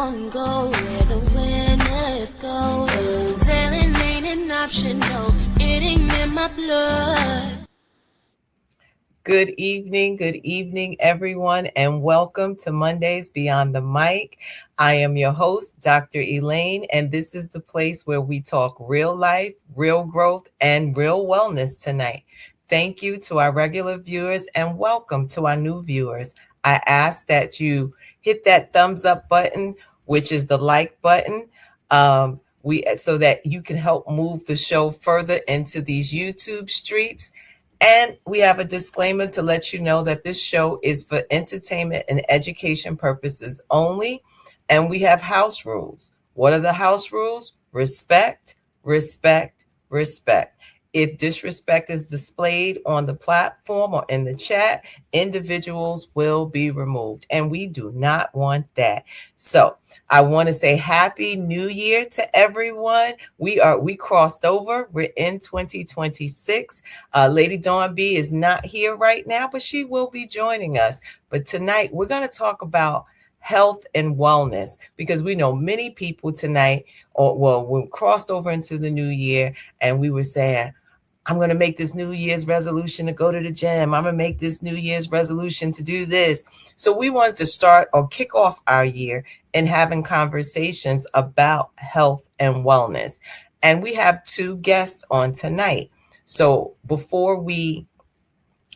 don't go where the winners go. Sailing ain't an option, no, it ain't in my blood. Good evening, everyone, and welcome to Mondays Beyond the Mic. I am your host, Dr. Elaine, and this is the place where we talk real life, real growth, and real wellness tonight. Thank you to our regular viewers and welcome to our new viewers. I ask that you hit that thumbs up button, which is the like button, so that you can help move the show further into these YouTube streets. And we have a disclaimer to let you know that this show is for entertainment and education purposes only. And we have house rules. What are the house rules? Respect, respect, respect. If disrespect is displayed on the platform or in the chat, individuals will be removed. And we do not want that. So I want to say Happy New Year to everyone. We crossed over. We're in 2026. Lady Dawn B is not here right now, but she will be joining us. But tonight we're going to talk about health and wellness, because we know many people tonight, we crossed over into the new year and we were saying, I'm going to make this New Year's resolution to go to the gym. I'm going to make this New Year's resolution to do this. So we wanted to start or kick off our year in having conversations about health and wellness. And we have two guests on tonight. So before we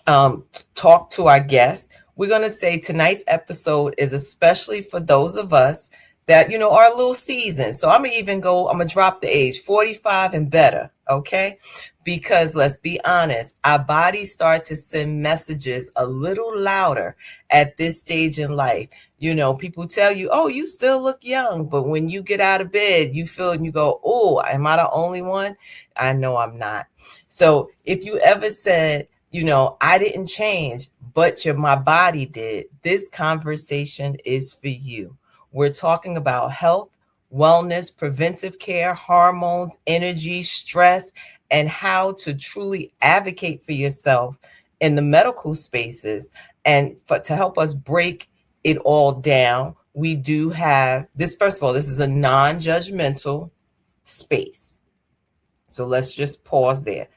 talk to our guests, we're going to say tonight's episode is especially for those of us that, are a little seasoned. So I'm going to drop the age, 45 and better. Okay. Because let's be honest, our bodies start to send messages a little louder at this stage in life. People tell you, oh, you still look young. But when you get out of bed, you feel and you go, oh, am I the only one? I know I'm not. So if you ever said, I didn't change, but my body did, this conversation is for you. We're talking about health, wellness, preventive care, hormones, energy, stress, and how to truly advocate for yourself in the medical spaces. And to help us break it all down, we do have this. First of all, this is a non-judgmental space. So let's just pause there.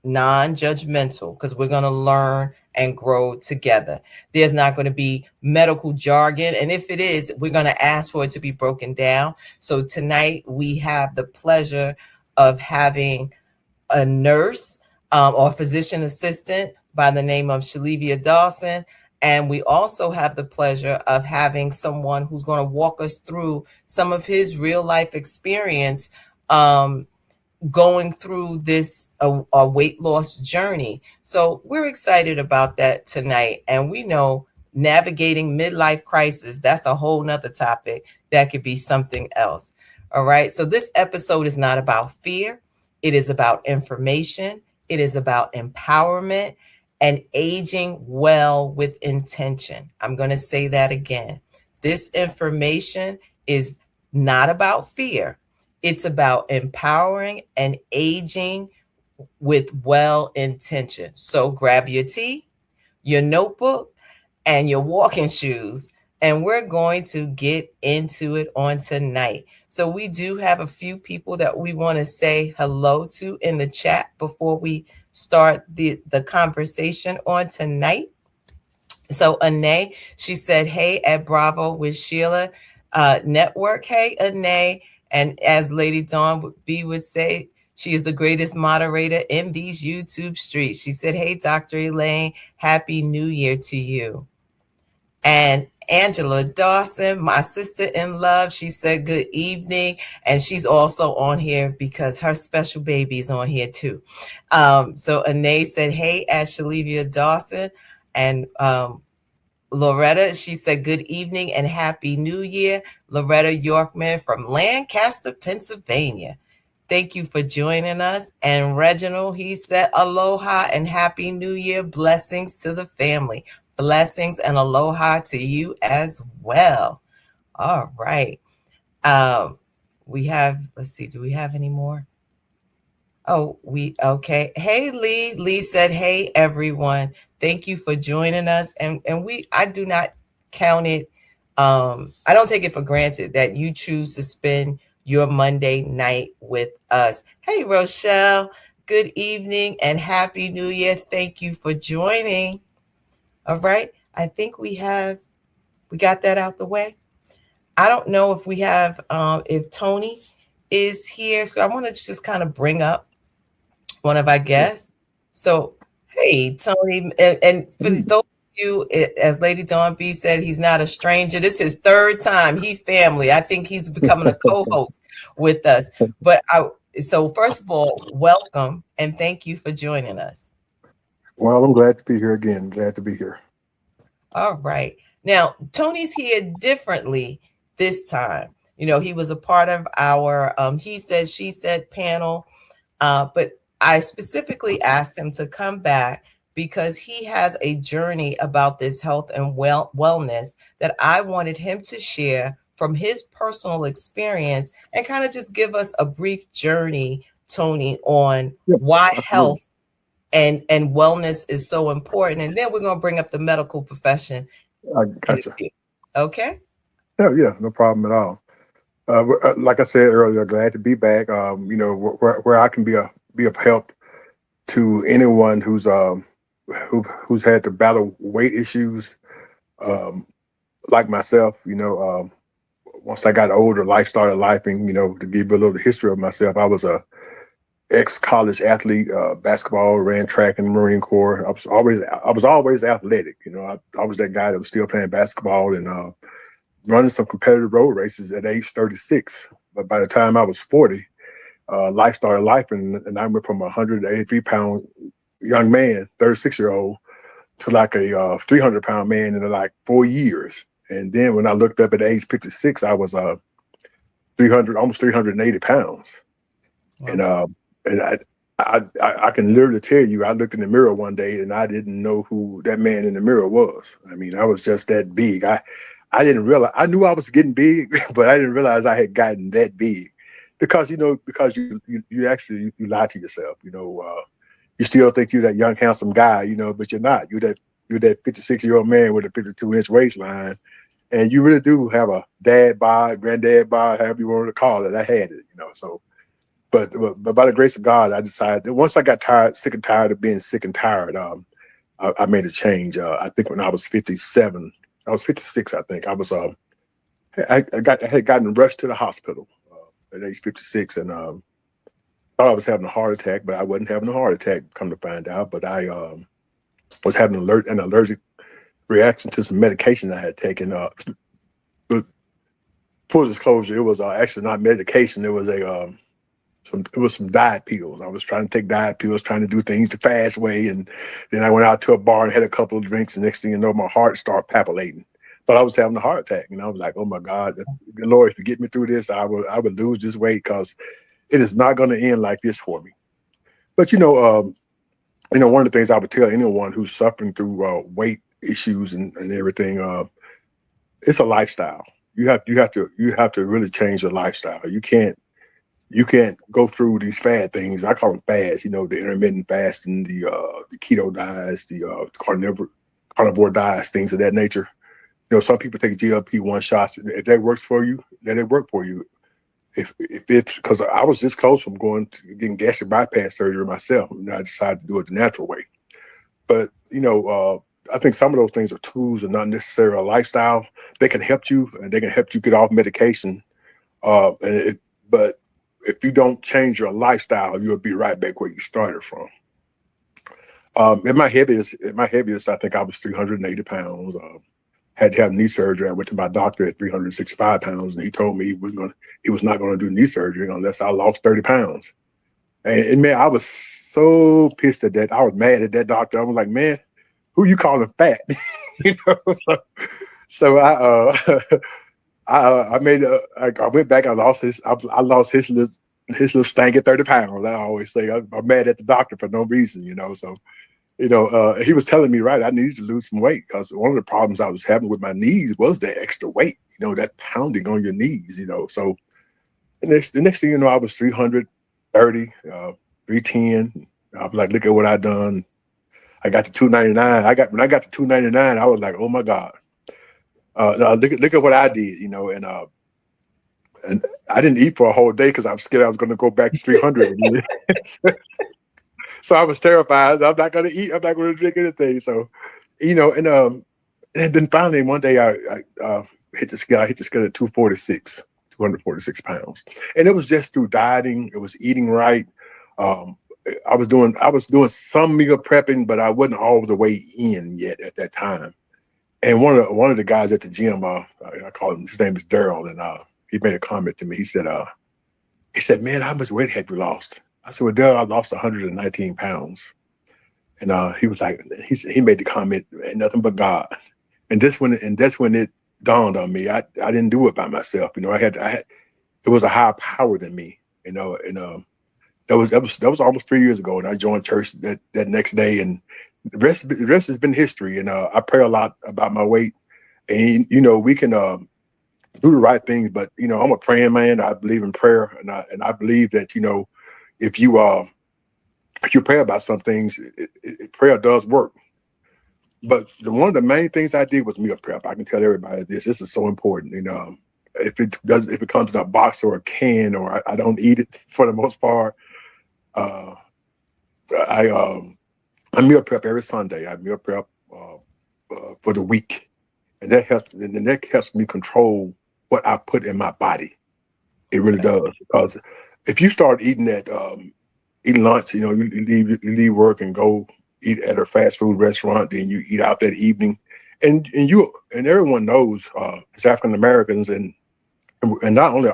Non-judgmental, because we're going to learn and grow together. There's not going to be medical jargon. And if it is, we're going to ask for it to be broken down. So tonight we have the pleasure of having a nurse or physician assistant by the name of Shelevia Dawson. And we also have the pleasure of having someone who's going to walk us through some of his real life experience going through this a weight loss journey. So we're excited about that tonight. And we know navigating midlife crisis, that's a whole nother topic. That could be something else. All right. So this episode is not about fear. It is about information. It is about empowerment and aging well with intention. I'm going to say that again. This information is not about fear. It's about empowering and aging with well intention. So grab your tea, your notebook, and your walking shoes, and we're going to get into it on tonight. So we do have a few people that we want to say hello to in the chat before we start the conversation on tonight. So Anae, she said, hey, at Bravo with Sheila Network. Hey, Anae. And as Lady Dawn B would say, she is the greatest moderator in these YouTube streets. She said, hey, Dr. Elaine, Happy New Year to you. And Angela Dawson, my sister in love, she said, good evening. And she's also on here because her special baby is on here too. So Anae said, hey, Shelevia Dawson. And Loretta, she said, good evening and Happy New Year. Loretta Yorkman from Lancaster, Pennsylvania. Thank you for joining us. And Reginald, he said, aloha and Happy New Year. Blessings to the family. Blessings and aloha to you as well. All right. We have, let's see, do we have any more? Oh, okay. Hey, Lee. Lee said, hey, everyone. Thank you for joining us. And I do not count it I don't take it for granted that you choose to spend your Monday night with us. Hey, Rochelle, good evening and Happy New Year. Thank you for joining. All right. I think we got that out the way. I don't know if we have, if Tony is here. So I want to just kind of bring up one of our guests. So, hey, Tony, and for those of you, as Lady Dawn B said, he's not a stranger. This is his third time. He family. I think he's becoming a co-host with us. So first of all, welcome and thank you for joining us. Well, I'm glad to be here again. Glad to be here. All right. Now, Tony's here differently this time. You know, he was a part of our He Said, She Said panel, but I specifically asked him to come back because he has a journey about this health and wellness that I wanted him to share from his personal experience and kind of just give us a brief journey, Tony, on why Absolutely. health and wellness is so important. And then we're going to bring up the medical profession. I gotcha. Okay. Yeah, no problem at all. Like I said earlier, glad to be back. You know, where I can be of help to anyone who's had to battle weight issues, like myself. You know, once I got older, life started lifing. You know, to give you a little history of myself, I was a ex-college athlete, basketball, ran track in the Marine Corps. I was always athletic. You know, I was that guy that was still playing basketball and running some competitive road races at age 36. But by the time I was 40, life started life, and I went from a 183-pound young man, 36-year-old, to like a 300-pound man in like 4 years. And then when I looked up at age 56, I was almost 380 pounds. Wow. And I can literally tell you, I looked in the mirror one day and I didn't know who that man in the mirror was. I mean, I was just that big. I didn't realize, I knew I was getting big, but I didn't realize I had gotten that big because you actually lie to yourself. You know, you still think you're that young, handsome guy, you know, but you're not. You're that 56-year-old man with a 52-inch waistline. And you really do have a dad bod, granddad bod, however you want to call it. I had it, you know, so. But by the grace of God, I decided that once I got sick and tired of being sick and tired, I made a change. I think when I was 57, I was 56. I think I was. I had gotten rushed to the hospital at age 56, and thought I was having a heart attack, but I wasn't having a heart attack. Come to find out, but I was having an allergic reaction to some medication I had taken. But full disclosure, it was actually not medication. It was some diet pills. I was trying to take diet pills, trying to do things the fast way. And then I went out to a bar and had a couple of drinks. And next thing you know, my heart started palpitating. Thought I was having a heart attack. And I was like, oh my God, Lord, if you get me through this, I would lose this weight because it is not going to end like this for me. But, you know, one of the things I would tell anyone who's suffering through weight issues and everything, it's a lifestyle. You have to really change your lifestyle. You can't go through these fad things. I call them fads, you know, the intermittent fasting, the keto diets, the carnivore diets, things of that nature. You know, some people take GLP-1 shots. If that works for you, then it worked for you. If it's because I was this close from getting gastric bypass surgery myself, and I decided to do it the natural way. But, you know, I think some of those things are tools and not necessarily a lifestyle. They can help you, and they can help you get off medication. But if you don't change your lifestyle, you'll be right back where you started from. At my heaviest, I think I was 380 pounds. Had to have knee surgery. I went to my doctor at 365 pounds, and he told me he was not going to do knee surgery unless I lost 30 pounds. And man, I was so pissed at that. I was mad at that doctor. I was like, man, who you calling fat? You know. So I went back. I lost his little stank at 30 pounds. I always say I'm mad at the doctor for no reason, you know. So, you know, he was telling me, right, I needed to lose some weight because one of the problems I was having with my knees was that extra weight, you know, that pounding on your knees, you know. So the next thing you know, I was 330, 310. I was like, look at what I done. I got to 299. When I got to 299, I was like, oh my God. Look at what I did, and I didn't eat for a whole day because I was scared I was going to go back to 300 again. So I was terrified. I'm not going to eat. I'm not going to drink anything. So, and then finally one day I hit the scale. I hit the scale at 246 pounds, and it was just through dieting. It was eating right. I was doing some meal prepping, but I wasn't all the way in yet at that time. And one of the guys at the gym, I call him. His name is Daryl, and he made a comment to me. He said, "Man, how much weight have you lost?" I said, "Well, Daryl, I lost 119 pounds." And he was like, he made the comment, "Ain't nothing but God." And that's when it dawned on me. I didn't do it by myself. I had it was a higher power than me. And that was almost 3 years ago, and I joined church that next day, and the rest has been history. And I pray a lot about my weight, and we can do the right things. But I'm a praying man. I believe in prayer, and I believe that if you pray about some things, prayer does work. But one of the main things I did was meal prep. I can tell everybody this. This is so important. If it comes in a box or a can, or I don't eat it for the most part. I meal prep every Sunday. I meal prep for the week, and that helps me control what I put in my body. It really does, because if you start eating lunch, you leave work and go eat at a fast food restaurant, then you eat out that evening, and everyone knows as African Americans, and not only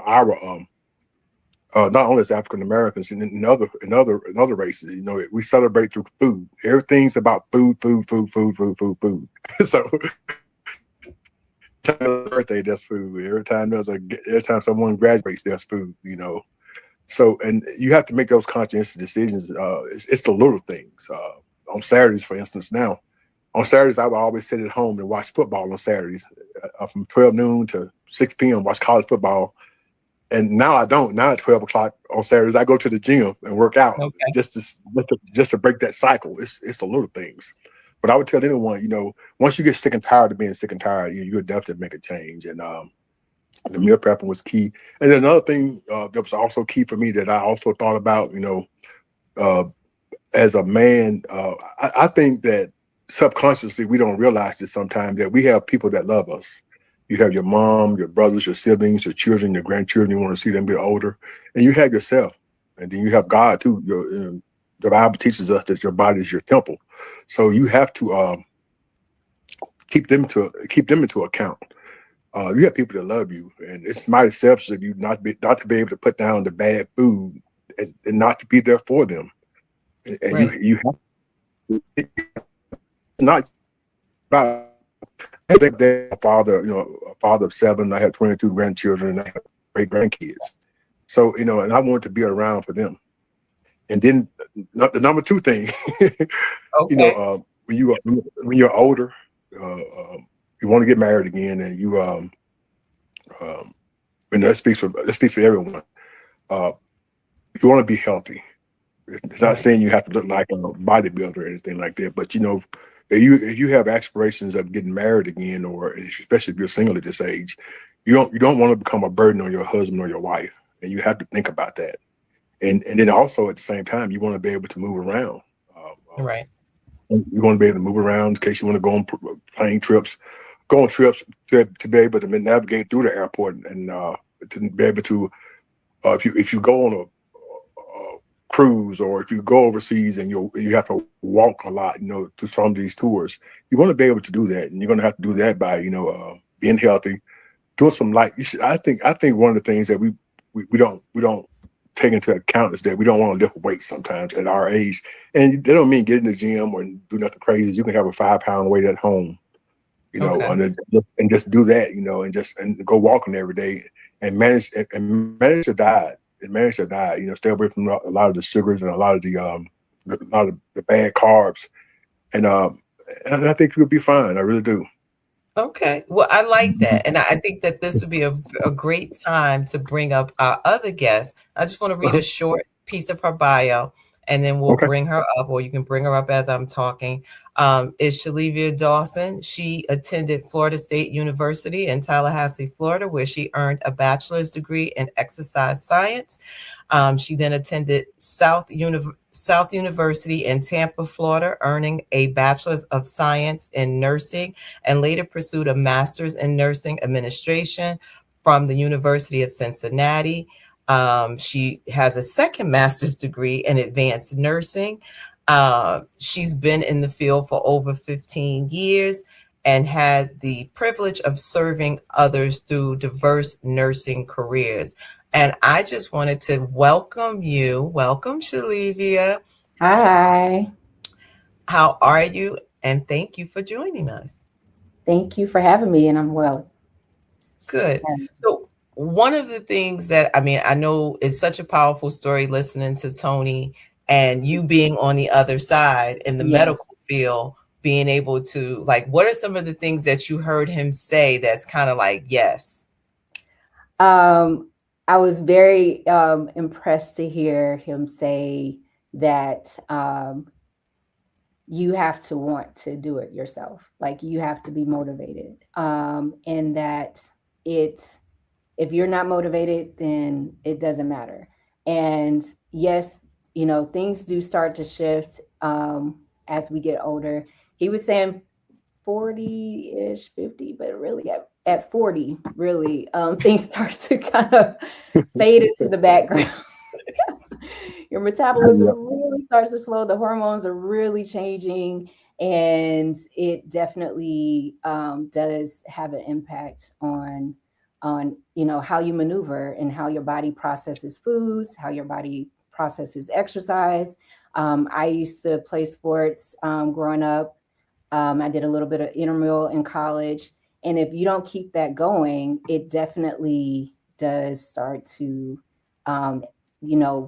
not only as African Americans, and in other races, we celebrate through food. Everything's about food. So, birthday, that's food. Every time someone graduates, there's food. So, and you have to make those conscientious decisions. It's the little things. On Saturdays, for instance, now, on Saturdays, I would always sit at home and watch football on Saturdays from 12 noon to 6 p.m., watch college football. And now I don't. Now at 12 o'clock on Saturdays, I go to the gym and work out just to break that cycle. It's the little things. But I would tell anyone, once you get sick and tired of being sick and tired, you'll definitely make a change. And the meal prepping was key. And then another thing that was also key for me that I also thought about, as a man, I think that subconsciously we don't realize this sometimes, that we have people that love us. You have your mom, your brothers, your siblings, your children, your grandchildren. You want to see them get older, and you have yourself, and then you have God too. The Bible teaches us that your body is your temple, so you have to keep them into account. You have people that love you, and it's mighty selfish of you not to be able to put down the bad food and not to be there for them. And right. you have to, not about. I think that a father of 7. I have 22 grandchildren, and I have great grandkids. So, and I want to be around for them. And then the number 2 thing, Okay. When you're older, you want to get married again, and and that speaks for everyone. You want to be healthy. It's not saying you have to look like a bodybuilder or anything like that, but if you have aspirations of getting married again, or especially if you're single at this age, you don't want to become a burden on your husband or your wife, and you have to think about that. And then also at the same time, you want to be able to move around. Right. You want to be able to move around in case you want to go on plane trips, to be able to navigate through the airport, and to be able to, if you go on a cruise, or if you go overseas and you have to walk a lot, to some of these tours, you want to be able to do that, and you're going to have to do that by being healthy, doing some light. I think one of the things that we don't take into account is that we don't want to lift weights sometimes at our age, and they don't mean get in the gym or do nothing crazy. You can have a 5-pound weight at home, and just do that, and go walking every day, and manage your diet. Stay away from a lot of the sugars and a lot of the bad carbs, and I think you'll be fine. I really do. Okay. Well, I like that. And I think that this would be a great time to bring up our other guest. I just want to read a short piece of her bio. and then we'll Okay. bring her up, or you can bring her up as I'm talking. Is Shelevia Dawson. She attended Florida State University in Tallahassee, Florida, where she earned a bachelor's degree in exercise science. She then attended South University in Tampa, Florida, earning a bachelor's of science in nursing, and later pursued a master's in nursing administration from the University of Cincinnati. She has a second master's degree in advanced nursing. She's been in the field for over 15 years and had the privilege of serving others through diverse nursing careers. And I just wanted to welcome you. Welcome, Shelevia. Hi, How are you? And thank you for joining us. thank you for having me, and I'm well. Good. So, one of the things that I know is such a powerful story listening to Tony and you being on the other side in the medical Yes. field, being able to, like, what are some of the things that you heard him say that's kind of like, yes? I was very impressed to hear him say that you have to want to do it yourself. Like you have to be motivated, and that it's if you're not motivated, then it doesn't matter. And yes, things do start to shift as we get older. He was saying 40-ish, 50, but really at 40, really, things start to kind of fade into the background. Your metabolism Yep. really starts to slow. The hormones are really changing, and it definitely does have an impact on how you maneuver and how your body processes foods, how your body processes exercise. I used to play sports growing up. I did a little bit of intramural in college. And if you don't keep that going, it definitely does start to,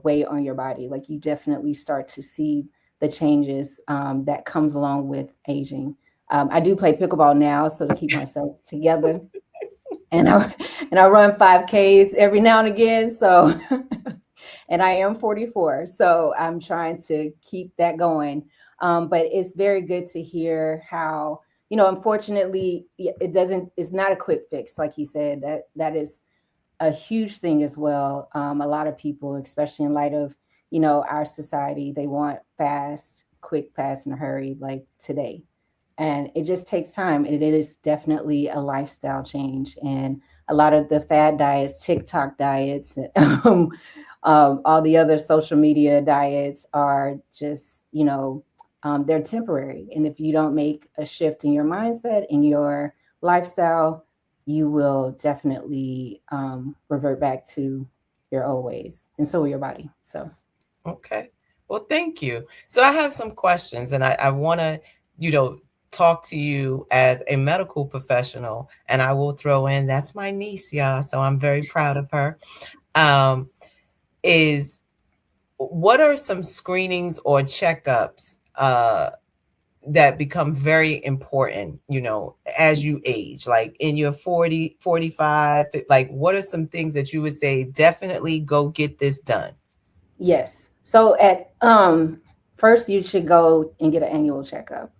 weigh on your body. Like you definitely start to see the changes that comes along with aging. I do play pickleball now, so to keep myself together. And I run 5Ks every now and again. So, and I am 44. So I'm trying to keep that going. But it's very good to hear how, unfortunately, it's not a quick fix. Like he said, that is a huge thing as well. A lot of people, especially in light of, our society, they want fast, quick, fast, in a hurry, like today. And it just takes time. It is definitely a lifestyle change. And a lot of the fad diets, TikTok diets, all the other social media diets are just, they're temporary. And if you don't make a shift in your mindset, in your lifestyle, you will definitely revert back to your old ways. And so will your body. So, Okay. Well, thank you. So I have some questions, and I want to, talk to you as a medical professional, and I will throw in that's my niece, y'all. So I'm very proud of her. Um, is what are some screenings or checkups that become very important, as you age, like in your 40, 45, like what are some things that you would say definitely go get this done? yes. So at first, you should go and get an annual checkup.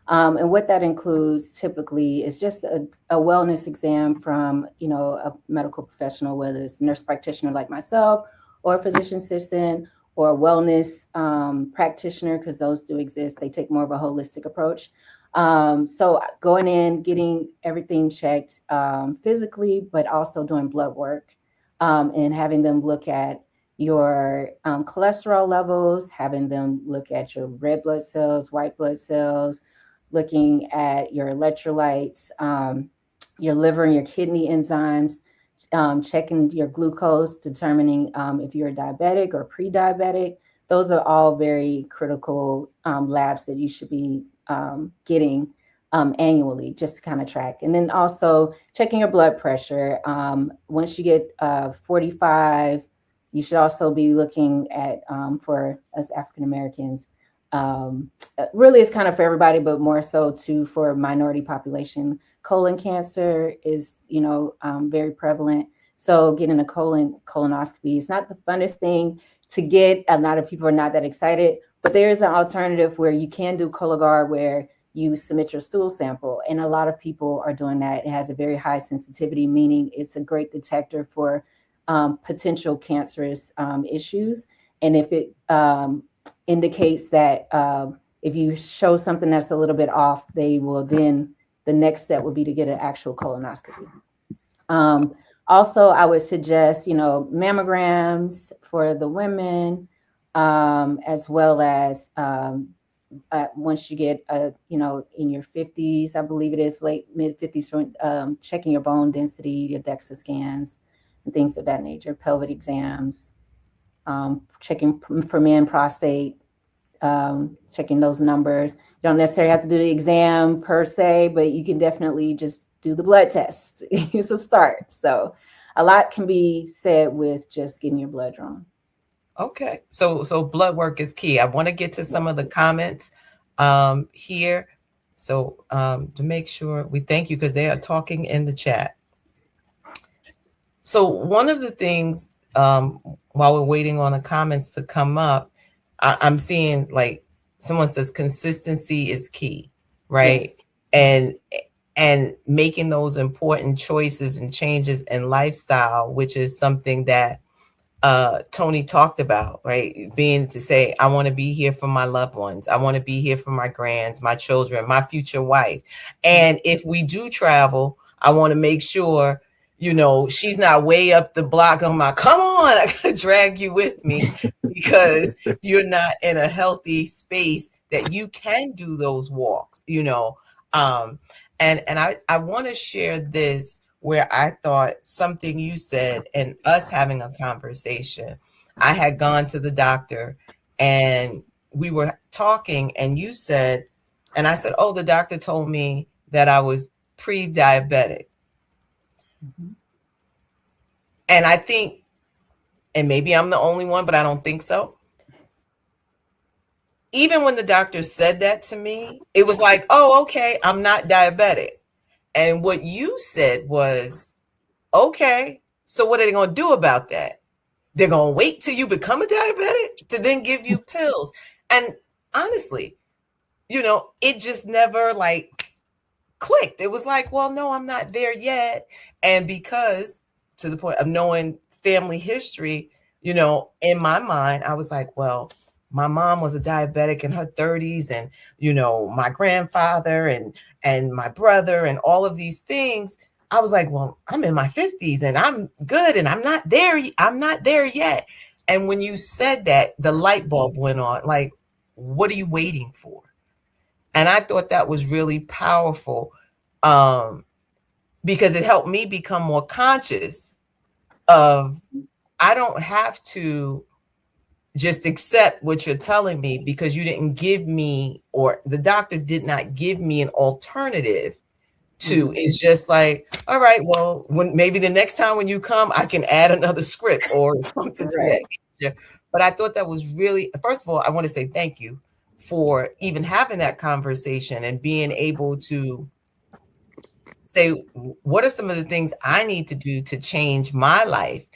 And what that includes typically is just a wellness exam from, a medical professional, whether it's a nurse practitioner like myself or a physician assistant or a wellness practitioner, because those do exist. They take more of a holistic approach. So going in, getting everything checked physically, but also doing blood work and having them look at your cholesterol levels, having them look at your red blood cells, white blood cells, looking at your electrolytes, your liver and your kidney enzymes, checking your glucose, determining if you're diabetic or pre-diabetic. Those are all very critical labs that you should be getting annually, just to kind of track. And then also checking your blood pressure. Once you get 45, you should also be looking at, for us African Americans, really it's kind of for everybody, but more so too for minority population. Colon cancer is, very prevalent. So getting a colonoscopy is not the funnest thing to get. A lot of people are not that excited, but there is an alternative where you can do Cologuard, where you submit your stool sample, and a lot of people are doing that. It has a very high sensitivity, meaning it's a great detector for potential cancerous issues. And if it indicates that if you show something that's a little bit off, they will then, the next step would be to get an actual colonoscopy. Also, I would suggest, mammograms for the women, as well as once you get, in your 50s, I believe it is late mid 50s, from checking your bone density, your DEXA scans, and things of that nature, pelvic exams, checking for men prostate, checking those numbers. You don't necessarily have to do the exam per se, but you can definitely just do the blood test. It's a start. So a lot can be said with just getting your blood drawn. Okay. So blood work is key. I want to get to some of the comments here. So to make sure, we thank you because they are talking in the chat. So one of the things, while we're waiting on the comments to come up, I'm seeing like someone says consistency is key, right? Yes. And making those important choices and changes in lifestyle, which is something that Tony talked about, right? Being to say, I want to be here for my loved ones. I want to be here for my grands, my children, my future wife. And if we do travel, I want to make sure, she's not way up the block. I'm like, come on, I gotta drag you with me because you're not in a healthy space that you can do those walks, and I want to share this where I thought something you said and us having a conversation. I had gone to the doctor and we were talking and you said, and I said, oh, the doctor told me that I was pre-diabetic. Mm-hmm. And I think, and maybe I'm the only one, but I don't think so. Even when the doctor said that to me, it was like, oh, okay, I'm not diabetic. And what you said was, okay, so what are they going to do about that? They're going to wait till you become a diabetic to then give you pills. And honestly, it just never clicked. It was like, well, no, I'm not there yet. And because to the point of knowing family history, in my mind, I was like, well, my mom was a diabetic in her 30s and, my grandfather and my brother and all of these things. I was like, well, I'm in my 50s and I'm good and I'm not there. I'm not there yet. And when you said that, the light bulb went on, like, what are you waiting for? And I thought that was really powerful because it helped me become more conscious of, I don't have to just accept what you're telling me because you didn't give me, or the doctor did not give me an alternative to. It's just like, all right, well, when maybe the next time when you come, I can add another script or something to that nature. But I thought that was really, first of all, I want to say thank you for even having that conversation and being able to say, what are some of the things I need to do to change my life?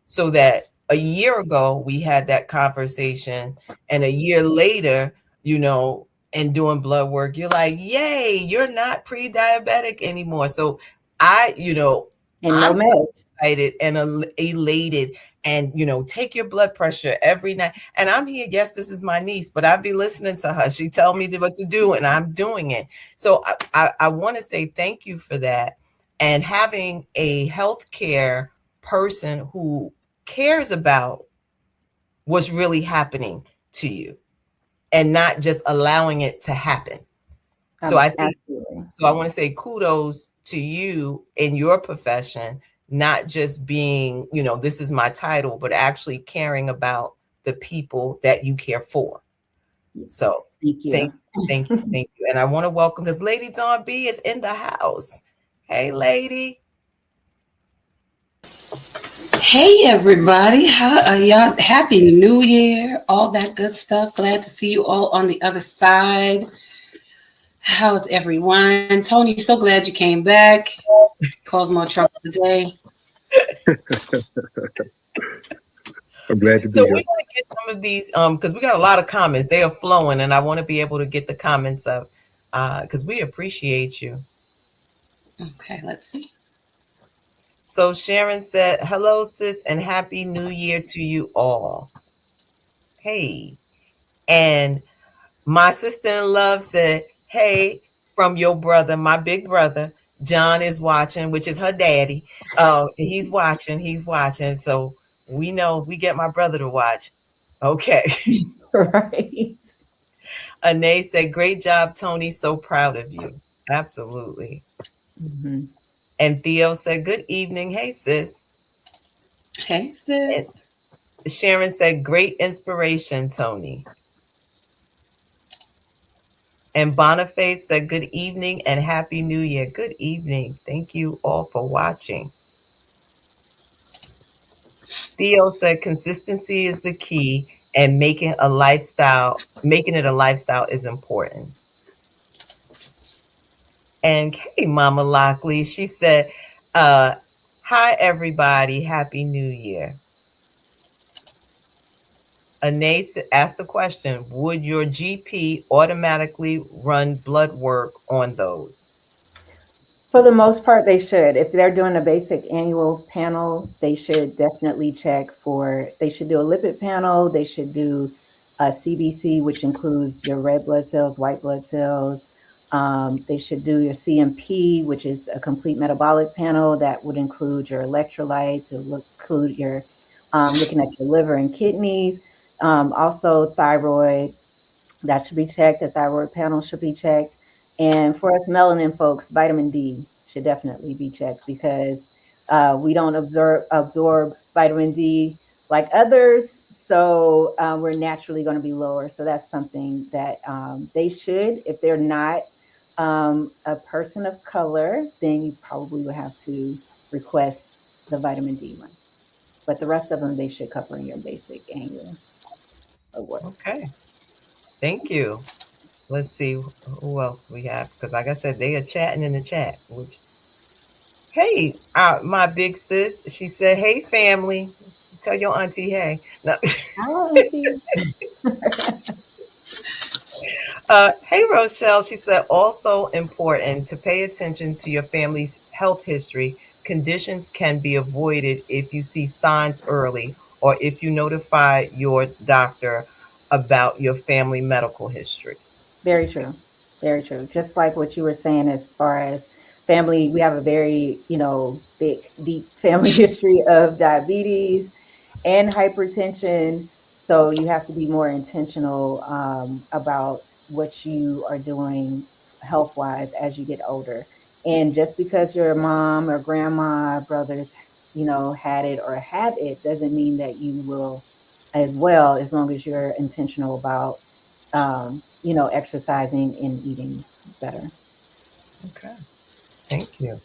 So that a year ago we had that conversation and a year later, and doing blood work, you're like, yay, you're not pre-diabetic anymore. So I'm excited and elated. And, take your blood pressure every night. And I'm here. Yes, this is my niece, but I'd be listening to her. She tell me what to do and I'm doing it. So I want to say thank you for that. And having a healthcare person who cares about what's really happening to you and not just allowing it to happen. So I think, so I want to say kudos to you in your profession, not just being, this is my title, but actually caring about the people that you care for. So thank you. Thank you. And I want to welcome, because Lady Dawn B is in the house. Hey, lady. Hey everybody, how are y'all? Happy New Year, all that good stuff. Glad to see you all on the other side. How is everyone? Tony, so glad you came back. Caused more trouble today. I'm glad to be So we're here. going to get some of these because we got a lot of comments. They are flowing, and I want to be able to get the comments up because we appreciate you. Okay, let's see. So Sharon said, "Hello, sis, and happy New Year to you all." Hey, and my sister in love said, "Hey, from your brother, my big brother, John is watching, which is her daddy. He's watching. He's watching. So we know we get my brother to watch. Okay." Right. Anae said, "Great job, Tony. So proud of you." Absolutely. Hmm. And Theo said, "Good evening. Hey, sis." Hey, And sis. Sharon said, "Great inspiration, Tony." And Boniface said, "Good evening and happy New Year." Good evening. Thank you all for watching. Theo said, "Consistency is the key, and making it a lifestyle is important." And hey, Mama Lockley, she said, "Hi, everybody. Happy New Year." Anais asked the question, would your GP automatically run blood work on those? For the most part, they should. If they're doing a basic annual panel, they should definitely check for, they should do a lipid panel. They should do a CBC, which includes your red blood cells, white blood cells. They should do your CMP, which is a complete metabolic panel that would include your electrolytes. It would include your looking at your liver and kidneys. Also, thyroid, that should be checked. The thyroid panel should be checked. And for us melanin folks, vitamin D should definitely be checked because we don't absorb vitamin D like others. So we're naturally going to be lower. So that's something that they should, if they're not a person of color, then you probably would have to request the vitamin D one. But the rest of them, they should cover in your basic annual award. Okay, thank you. Let's see who else we have because, like I said, they are chatting in the chat. Which, hey, my big sis, she said, "Hey, family, tell your auntie hey." No. Oh, auntie. Hey, Rochelle, she said, "Also important to pay attention to your family's health history. Conditions can be avoided if you see signs early or if you notify your doctor about your family medical history." Very true. Very true. Just like what you were saying, as far as family, we have a very, big, deep family history of diabetes and hypertension. So you have to be more intentional about what you are doing health wise as you get older. And just because your mom or grandma, brothers, had it or have it doesn't mean that you will as well, as long as you're intentional about exercising and eating better. Okay, thank you.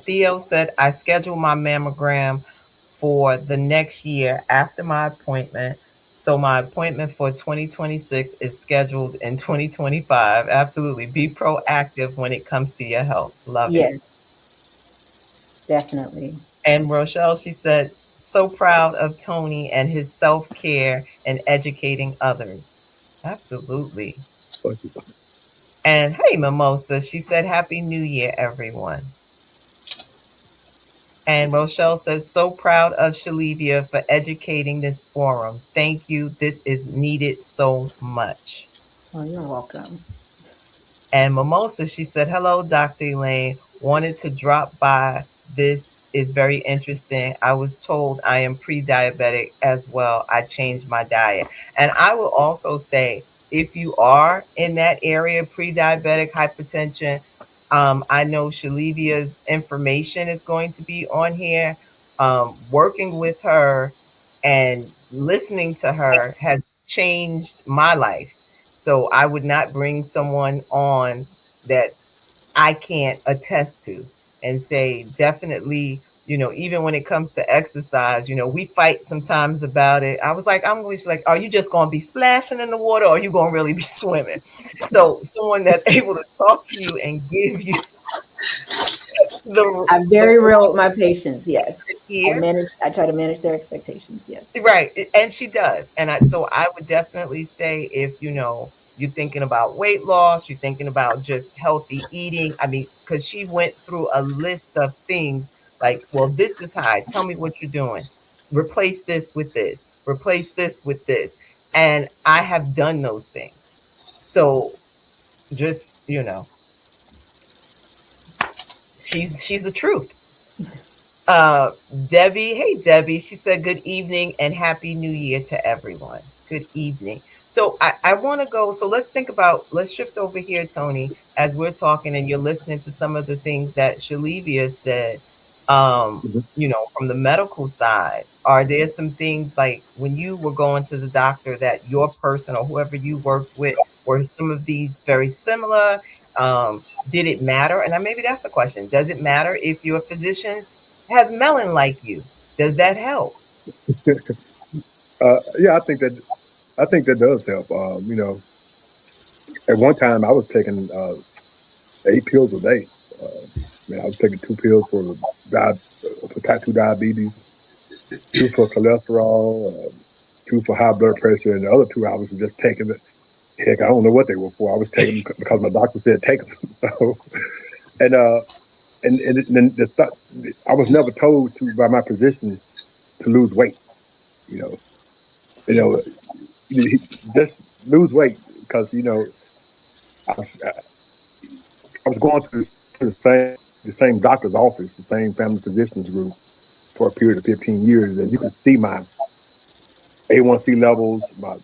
Theo said, "I scheduled my mammogram for the next year after my appointment. So my appointment for 2026 is scheduled in 2025. Absolutely. Be proactive when it comes to your health." Love it. Yes, definitely. And Rochelle, she said, "So proud of Tony and his self care and educating others." Absolutely. And hey, Mimosa, she said, "Happy New Year, everyone." And Rochelle says, "So proud of Shelevia for educating this forum. Thank you. This is needed so much." Oh, you're welcome. And Mimosa, she said, "Hello, Dr. Elaine. Wanted to drop by. This is very interesting. I was told I am pre-diabetic as well. I changed my diet." And I will also say, if you are in that area, pre-diabetic hypertension, I know Shalevia's information is going to be on here. Working with her and listening to her has changed my life. So I would not bring someone on that I can't attest to and say, definitely, even when it comes to exercise, we fight sometimes about it. I was like, I'm always like, are you just going to be splashing in the water or are you going to really be swimming? So someone that's able to talk to you and give you I'm very real with my patients. Yes. Here. I try to manage their expectations. Yes. Right. And she does. And so I would definitely say if, you're thinking about weight loss, you're thinking about just healthy eating. I mean, because she went through a list of things like, well, this is high. Tell me what you're doing. Replace this with this. Replace this with this. And I have done those things. So just, she's the truth. Uh, Debbie, hey Debbie, she said good evening and happy new year to everyone. Good evening. So I want to go. So let's shift over here, Tony, as we're talking and you're listening to some of the things that Shelevia said. From the medical side, are there some things like when you were going to the doctor that your person or whoever you worked with, were some of these very similar? Did it matter? And maybe that's the question. Does it matter if your physician has melon like you? Does that help? Yeah, I think that does help. At one time I was taking 8 pills a day. I was taking 2 pills for type 2 diabetes, 2 for cholesterol, 2 for high blood pressure, and the other 2 I was just taking it. Heck, I don't know what they were for. I was taking them because my doctor said take them. So, and then I was never told by my physician to lose weight. You know, just lose weight because I was going to the same doctor's office, the same family physicians group for a period of 15 years, and you could see my A1C levels, my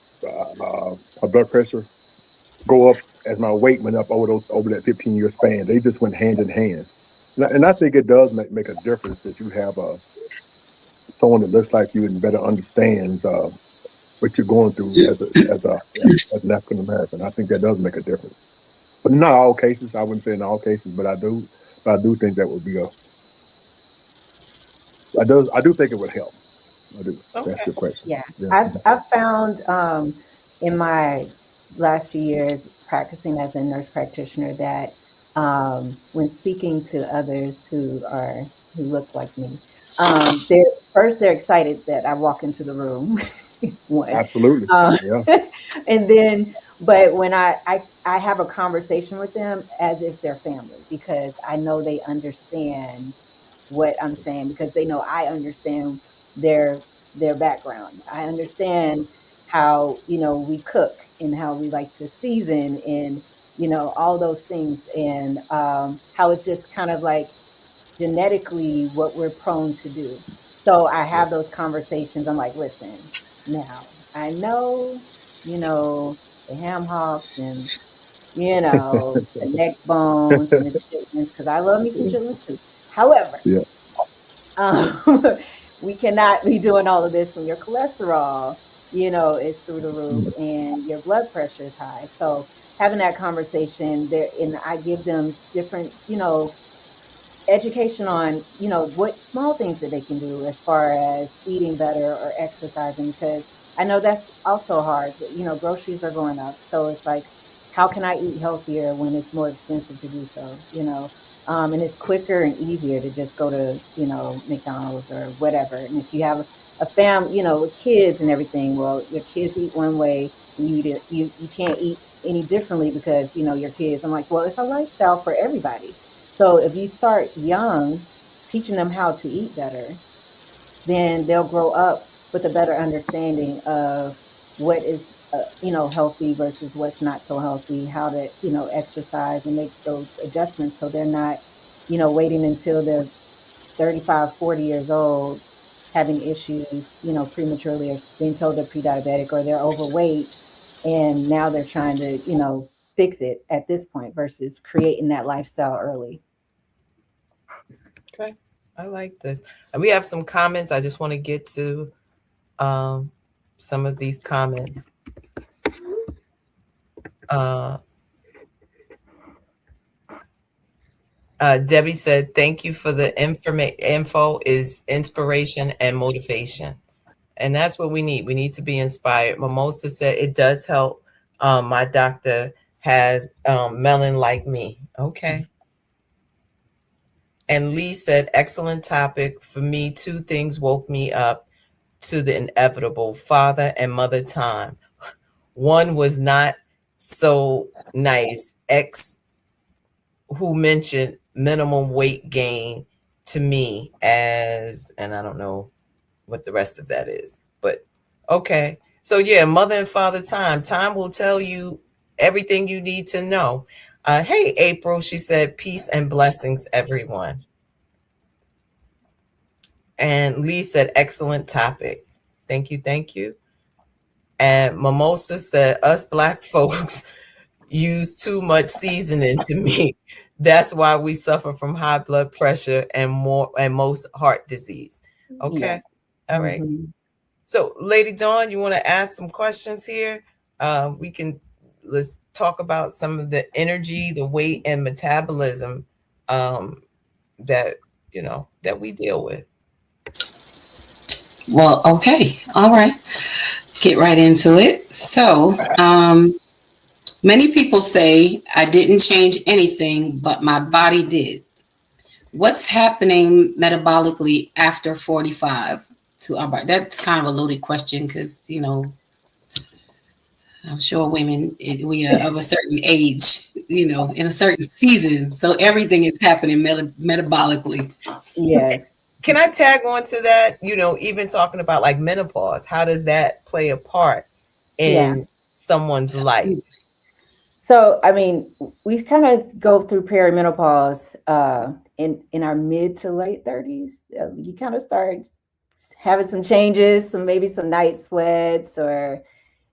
blood pressure go up as my weight went up over that 15-year span. They just went hand in hand, and I think it does make a difference that you have someone that looks like you and better understands what you're going through as an African American. I think that does make a difference, but not all cases. I wouldn't say in all cases, but I do think that would be I do think it would help. I do. Okay. That's your question. Yeah. I've found in my last few years practicing as a nurse practitioner that when speaking to others who look like me, they're excited that I walk into the room. Absolutely. Yeah. And then, but when I have a conversation with them as if they're family, because I know they understand what I'm saying, because they know I understand their background. I understand how, we cook and how we like to season and, all those things, and how it's just kind of like genetically what we're prone to do. So I have those conversations. I'm like, listen, now I know, the ham hocks and, the neck bones and the chitlins, because I love me some chitlins too. However, we cannot be doing all of this when your cholesterol, is through the roof and your blood pressure is high. So having that conversation there, and I give them different, education on, what small things that they can do as far as eating better or exercising, because I know that's also hard. Groceries are going up. So it's like, how can I eat healthier when it's more expensive to do so, and it's quicker and easier to just go to, McDonald's or whatever. And if you have a family, with kids and everything, well, your kids eat one way, and you can't eat any differently because, your kids. I'm like, well, it's a lifestyle for everybody. So if you start young, teaching them how to eat better, then they'll grow up with a better understanding of what is, healthy versus what's not so healthy, how to, exercise and make those adjustments. So they're not, waiting until they're 35, 40 years old, having issues, prematurely, or being told they're pre-diabetic or they're overweight. And now they're trying to, fix it at this point versus creating that lifestyle early. Okay. I like this. And we have some comments. I just want to get to some of these comments. Debbie said, thank you for the info is inspiration and motivation. And that's what we need. We need to be inspired. Mimosa said it does help. My doctor has melon like me. Okay. And Lee said, excellent topic. For me, two things woke me up to the inevitable: father and mother time. One was not so nice. X, who mentioned minimum weight gain to me as, and I don't know what the rest of that is, but okay. So yeah, mother and father time. Time will tell you everything you need to know. Hey, April, she said, peace and blessings, everyone. And Lee said, excellent topic. Thank you, thank you. And Mimosa said, us Black folks use too much seasoning to me. That's why we suffer from high blood pressure and most heart disease. Okay. Yes. All right. Mhm. So, Lady Dawn, you want to ask some questions here? Let's talk about some of the energy, the weight, and metabolism that that we deal with. Well, okay. All right. Get right into it. So, many people say I didn't change anything, but my body did. What's happening metabolically after 45 to our body? That's kind of a loaded question because, I'm sure women, we are of a certain age, in a certain season. So everything is happening metabolically. Yes. Can I tag on to that? Even talking about like menopause, how does that play a part Yeah. in someone's life? So, I mean, we kind of go through perimenopause in our mid to late 30s. You kind of start having some changes, maybe some night sweats, or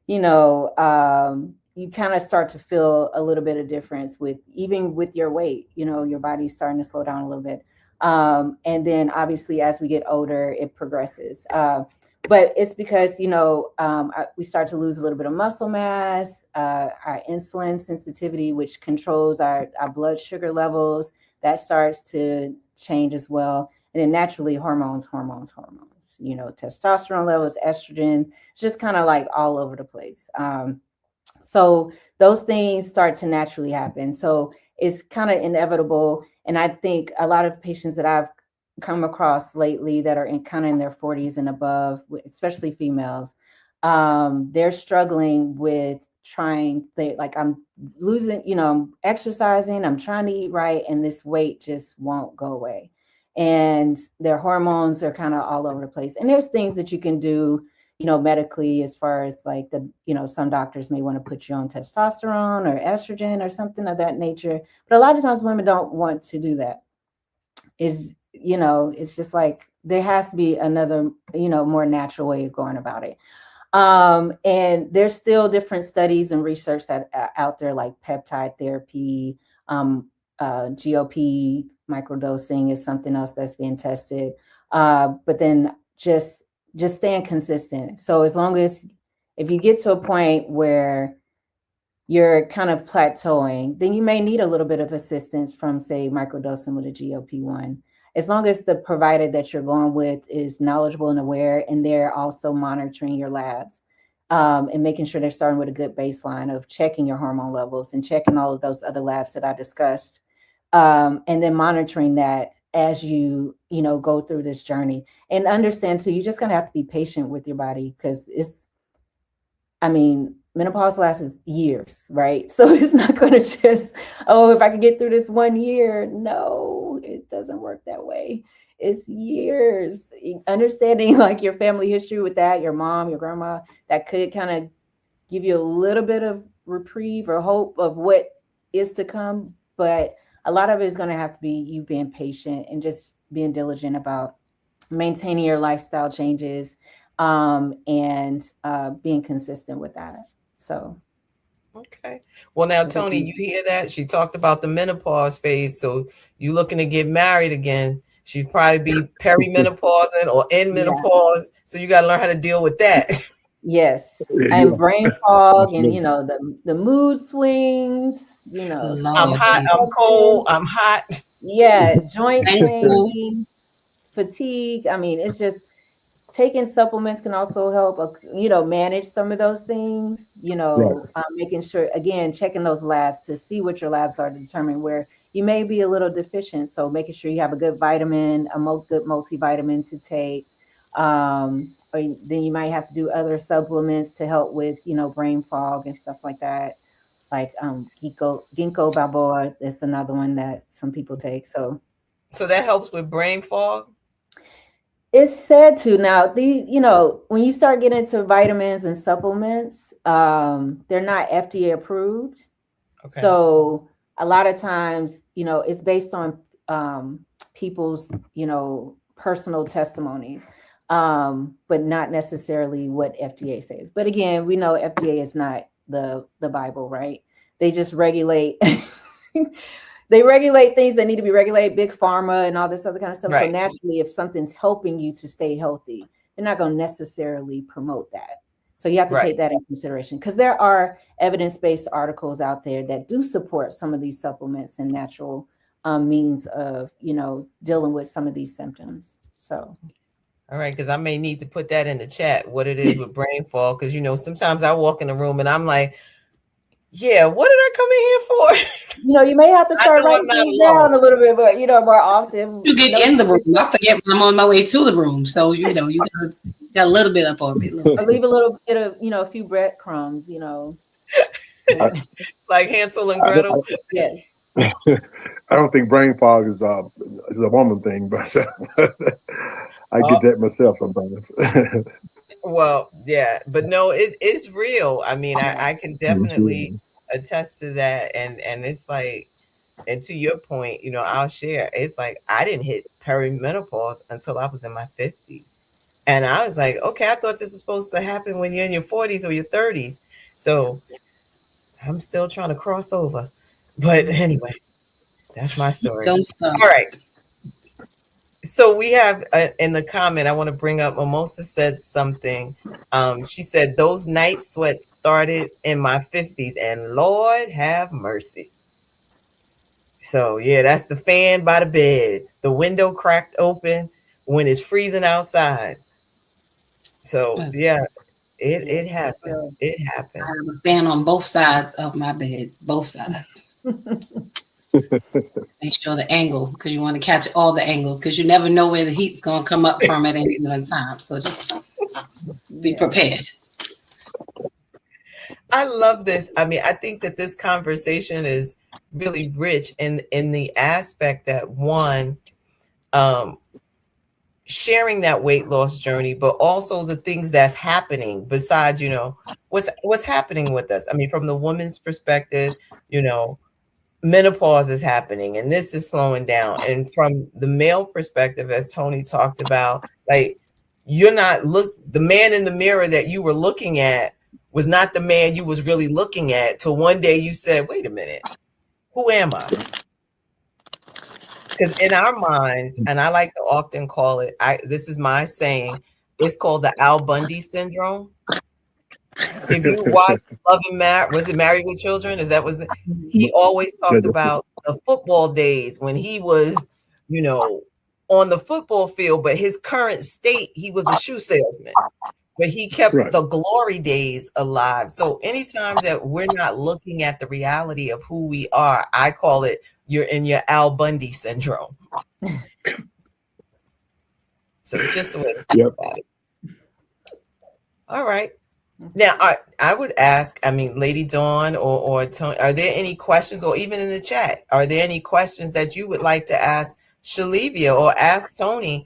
you kind of start to feel a little bit of difference even with your weight. Your body's starting to slow down a little bit. And then obviously as we get older, it progresses. But it's because, we start to lose a little bit of muscle mass, our insulin sensitivity, which controls our blood sugar levels, that starts to change as well. And then naturally hormones, testosterone levels, estrogen, it's just kind of like all over the place. So those things start to naturally happen. So it's kind of inevitable. And I think a lot of patients that I've come across lately that are in their 40s and above, especially females, they're struggling with I'm losing, I'm exercising, I'm trying to eat right, and this weight just won't go away. And their hormones are kind of all over the place. And there's things that you can do, medically, as far as like some doctors may want to put you on testosterone or estrogen or something of that nature. But a lot of times women don't want to do that. It's just like there has to be another, more natural way of going about it. And there's still different studies and research that out there, like peptide therapy, GOP microdosing is something else that's being tested. But then just staying consistent. So as long as, if you get to a point where you're kind of plateauing, then you may need a little bit of assistance from, say, microdosing with a GLP-1. As long as the provider that you're going with is knowledgeable and aware, and they're also monitoring your labs, and making sure they're starting with a good baseline of checking your hormone levels and checking all of those other labs that I discussed, and then monitoring that as you go through this journey. And understand too, you're just going to have to be patient with your body, because menopause lasts years, right? So it's not going to just, if I can get through this 1 year. No, it doesn't work that way. It's years. Understanding like your family history with that, your mom, your grandma, that could kind of give you a little bit of reprieve or hope of what is to come. But a lot of it is going to have to be you being patient and just being diligent about maintaining your lifestyle changes, and being consistent with that. So, okay. Well, now, Tony, you hear that? She talked about the menopause phase. So you looking to get married again. She'd probably be perimenopausing or in menopause. So you got to learn how to deal with that. Yes. And brain fog and, the mood swings, I'm hot, I'm cold, I'm hot. Yeah. Joint pain, fatigue. It's just, taking supplements can also help, manage some of those things, making sure, again, checking those labs to see what your labs are to determine where you may be a little deficient. So making sure you have a good vitamin, good multivitamin to take. Or then you might have to do other supplements to help with, brain fog and stuff like that. Like ginkgo biloba is another one that some people take. So that helps with brain fog. it's said to. Now, when you start getting into vitamins and supplements, they're not FDA approved. Okay. So a lot of times, it's based on people's, personal testimonies, but not necessarily what FDA says. But again, we know FDA is not the Bible, right? They just regulate. They regulate things that need to be regulated, big pharma and all this other kind of stuff. Right. So naturally, if something's helping you to stay healthy, they're not going to necessarily promote that. So you have to take that into consideration, because there are evidence-based articles out there that do support some of these supplements and natural means of, dealing with some of these symptoms. So. All right, because I may need to put that in the chat, what it is with brain fog, because, sometimes I walk in the room and I'm like, yeah, what did I come in here for? You may have to start writing things down a little bit, but more often. You get in the room. I forget when I'm on my way to the room. So, you got a little bit up on me. Or leave a little bit of, a few breadcrumbs, like Hansel and Gretel. Yes. I don't think brain fog is a woman thing, but I get that myself sometimes. Well, yeah, but no, it's real. I mean, I can definitely attest to that. And it's like, and to your point, I'll share, it's like, I didn't hit perimenopause until I was in my 50s. And I was like, okay, I thought this was supposed to happen when you're in your 40s or your 30s. So I'm still trying to cross over. But anyway, that's my story. All right. So we have in the comment, I want to bring up, Mimosa said something. She said, those night sweats started in my 50s, and Lord have mercy. So yeah, that's the fan by the bed, the window cracked open when it's freezing outside. So yeah, it happens. It happens. I have a fan on both sides of my bed, both sides. Make sure the angle, because you want to catch all the angles, because you never know where the heat's going to come up from at any given time. So just be prepared. I love this. I mean, I think that this conversation is really rich in the aspect that, one, sharing that weight loss journey, but also the things that's happening besides, what's happening with us. I mean, from the woman's perspective, menopause is happening and this is slowing down. And from the male perspective, as Tony talked about, like, the man in the mirror that you were looking at was not the man you was really looking at, till one day you said, wait a minute, who am I? Because in our minds, and I like to often call it, this is my saying, it's called the Al Bundy syndrome. If you watch Love and was it Married with Children? He always talked about the football days when he was, on the football field, but his current state, he was a shoe salesman, but he kept the glory days alive. So anytime that we're not looking at the reality of who we are, I call it, you're in your Al Bundy syndrome. So just a way to think about it. All right. Now, I would ask, Lady Dawn or Tony, are there any questions, or even in the chat, are there any questions that you would like to ask Shelevia or ask Tony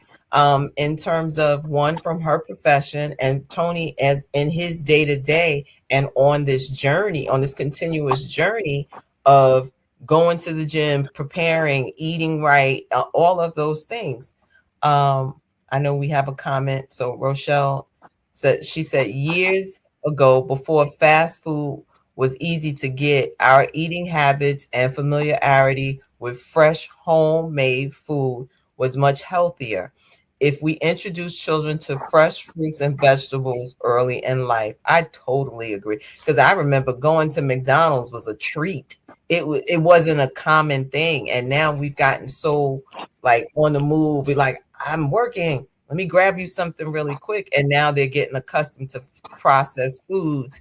in terms of, one, from her profession, and Tony as in his day-to-day and on this journey, on this continuous journey of going to the gym, preparing, eating right, all of those things. I know we have a comment. So Rochelle said, years ago, before fast food was easy to get, our eating habits and familiarity with fresh homemade food was much healthier. If we introduce children to fresh fruits and vegetables early in life, I totally agree. Because I remember going to McDonald's was a treat. It wasn't a common thing. And now we've gotten so like on the move. We're like, I'm working, let me grab you something really quick. And now they're getting accustomed to processed foods,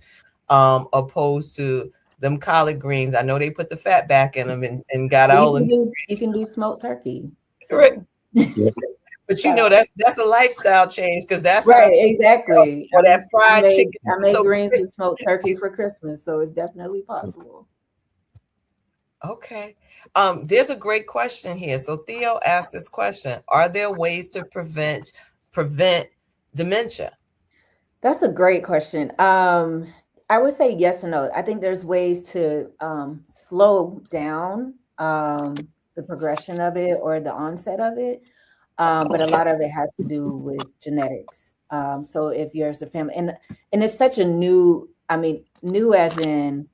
opposed to them collard greens. I know they put the fat back in them and got Well, all the you can do smoked turkey. So. right. But you know that's a lifestyle change because that's Right, how exactly. or that fried chicken. I made So greens with smoked turkey for Christmas, so it's definitely possible. okay. There's a great question here. So Theo asked this question: are there ways to prevent dementia? That's a great question. I would say yes and no. I think there's ways to slow down the progression of it or the onset of it. But a lot of it has to do with genetics. So if you're a family, and it's such a new, I mean, new as in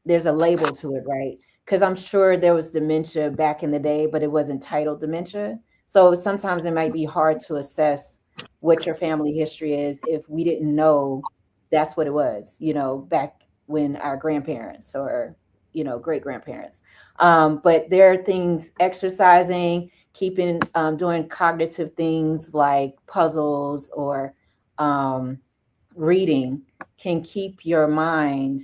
there's a label to it, right? Because I'm sure there was dementia back in the day, but it wasn't titled dementia. So sometimes it might be hard to assess what your family history is if we didn't know that's what it was, back when our grandparents or, great grandparents. But there are things, exercising, keeping, doing cognitive things like puzzles or reading can keep your mind,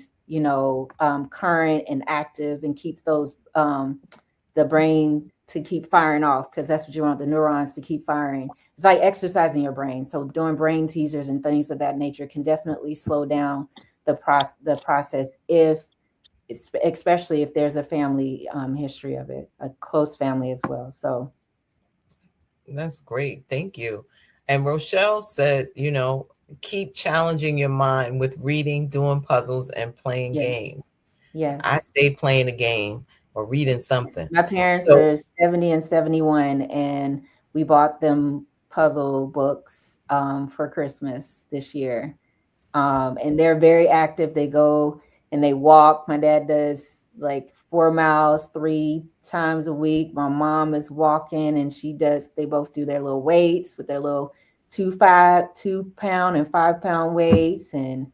current and active and keep those, the brain to keep firing off, because that's what you want, the neurons to keep firing. It's like exercising your brain. So doing brain teasers and things of that nature can definitely slow down the process especially if there's a family history of it, a close family as well. So that's great. Thank you. And Rochelle said, keep challenging your mind with reading, doing puzzles, and playing games. Yes. I stay playing a game or reading something. My parents are 70 and 71, and we bought them puzzle books for Christmas this year. And they're very active. They go and they walk. My dad does like 4 miles 3 times a week. My mom is walking, and they both do their little weights with their little 2 pound and 5 pound weights. And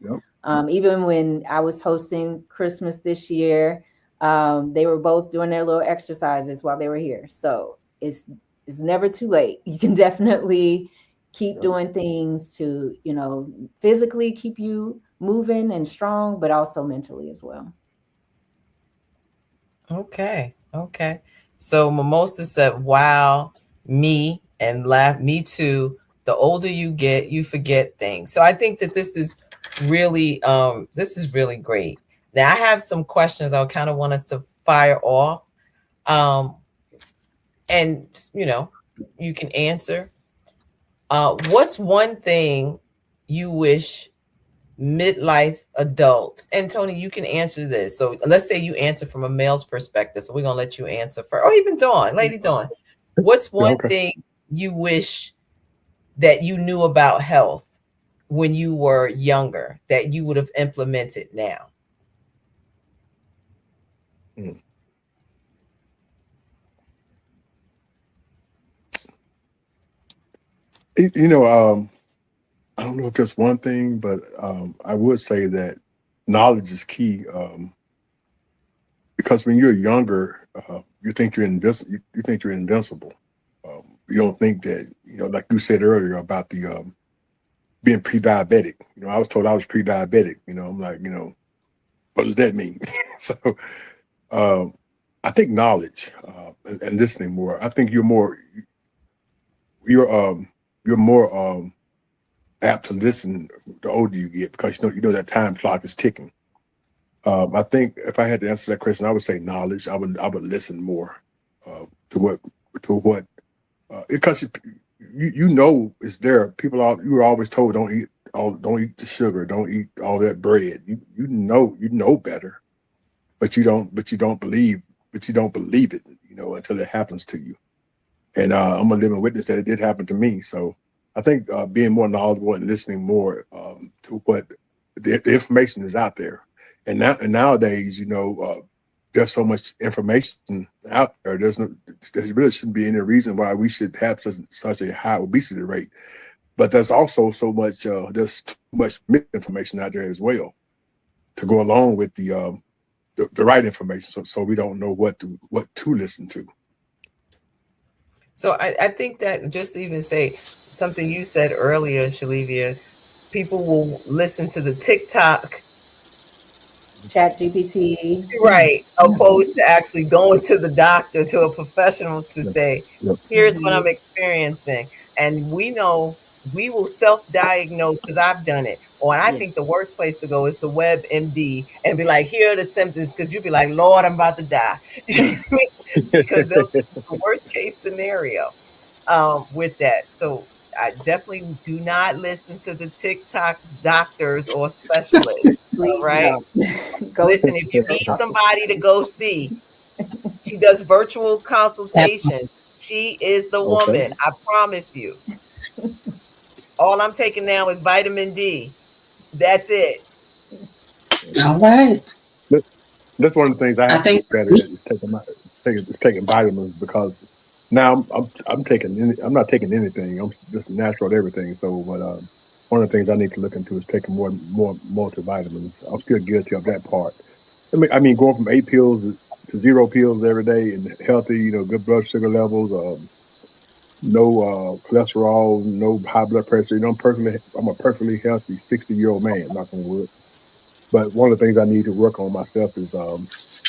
even when I was hosting Christmas this year, they were both doing their little exercises while they were here. So it's never too late. You can definitely keep doing things to, physically keep you moving and strong, but also mentally as well. Okay. So Mimosa said, wow, me, and laugh, me too. The older you get, you forget things. So I think that this is really great. Now I have some questions I kind of want us to fire off. And you can answer. What's one thing you wish midlife adults, and Tony, you can answer this. So let's say you answer from a male's perspective. So we're going to let you answer first. Or even Dawn, Lady Dawn. What's one thing you wish that you knew about health when you were younger that you would have implemented now? I don't know if there's one thing, but I would say that knowledge is key. Because when you're younger, you think you're invincible. You don't think that, like you said earlier about the being pre-diabetic. I was told I was pre-diabetic. I'm like, what does that mean? So I think knowledge and listening more. I think you're more apt to listen the older you get, because you know that time clock is ticking. I think if I had to answer that question, I would say knowledge. I would listen more to what because it's there. You were always told don't eat the sugar, don't eat all that bread. You know better, but you don't believe it, until it happens to you. And I'm a living witness that it did happen to me. So I think being more knowledgeable and listening more to what the information is out there. And nowadays, there's so much information out there. There really shouldn't be any reason why we should have such a high obesity rate. But there's also so much there's too much misinformation out there as well to go along with the right information. So we don't know what to listen to. So I think that just to even say something you said earlier, Shelevia, people will listen to the TikTok Chat GPT. Right. Opposed to actually going to the doctor, to a professional to Yep. say, Yep. here's what I'm experiencing. And we know we will self-diagnose because I've done it. Or I think the worst place to go is to WebMD and be like, here are the symptoms, because you'll be like, Lord, I'm about to die. Because they'll give you the worst case scenario with that. So I definitely do not listen to the TikTok doctors or specialists. Please Right. don't. Go Listen, if you need somebody to go see, she does virtual consultation. She is the Okay. woman. I promise you. All I'm taking now is vitamin D. That's it. All right. That's one of the things I I have to think get better at is taking vitamins, because now I'm not taking anything. I'm just natural at everything. So, but one of the things I need to look into is taking more multivitamins. I'm still guilty of that part. I mean, going from 8 pills to 0 pills every day and healthy, good blood sugar levels, no cholesterol, no high blood pressure. I'm a perfectly healthy 60-year-old man, knock on wood. But one of the things I need to work on myself is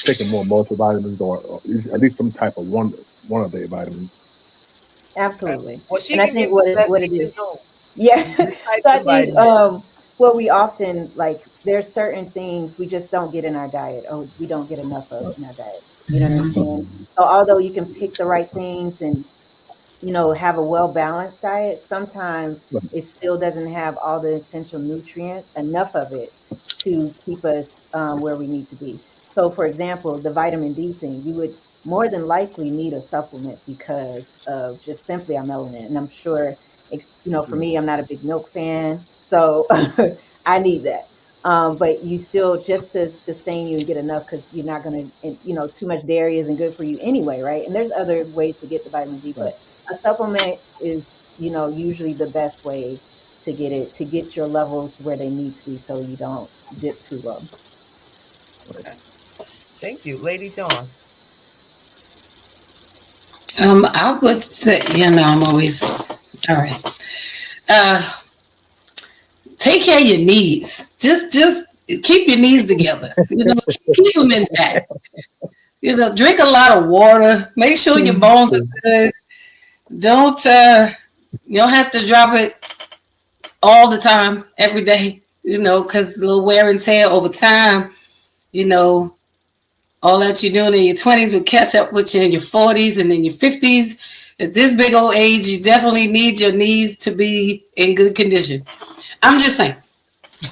taking more multivitamins, or at least some type of one of the vitamins. Absolutely. Well, she And I can think give you the best what she it can is. do. Yeah. The types So I of think vitamins. what we often like, there's certain things we just don't get in our diet, or we don't get enough of in our diet. You know what I'm saying? So although you can pick the right things and have a well balanced diet, sometimes it still doesn't have all the essential nutrients, enough of it to keep us where we need to be. So, for example, the vitamin D thing, you would more than likely need a supplement because of just simply our melanin. And I'm sure, for me, I'm not a big milk fan, so I need that. But you still, just to sustain you and get enough, because you're not going to, too much dairy isn't good for you anyway, right? And there's other ways to get the vitamin D, but a supplement is, usually the best way to get your levels where they need to be, so you don't dip too low. Okay. Thank you, Lady Dawn. I would say, I'm always all right. Take care of your knees. Just keep your knees together. Keep them intact. Drink a lot of water. Make sure your bones are good. Don't you don't have to drop it all the time, every day, because a little wear and tear over time, all that you're doing in your 20s will catch up with you in your 40s and in your 50s. At this big old age, you definitely need your knees to be in good condition. I'm just saying.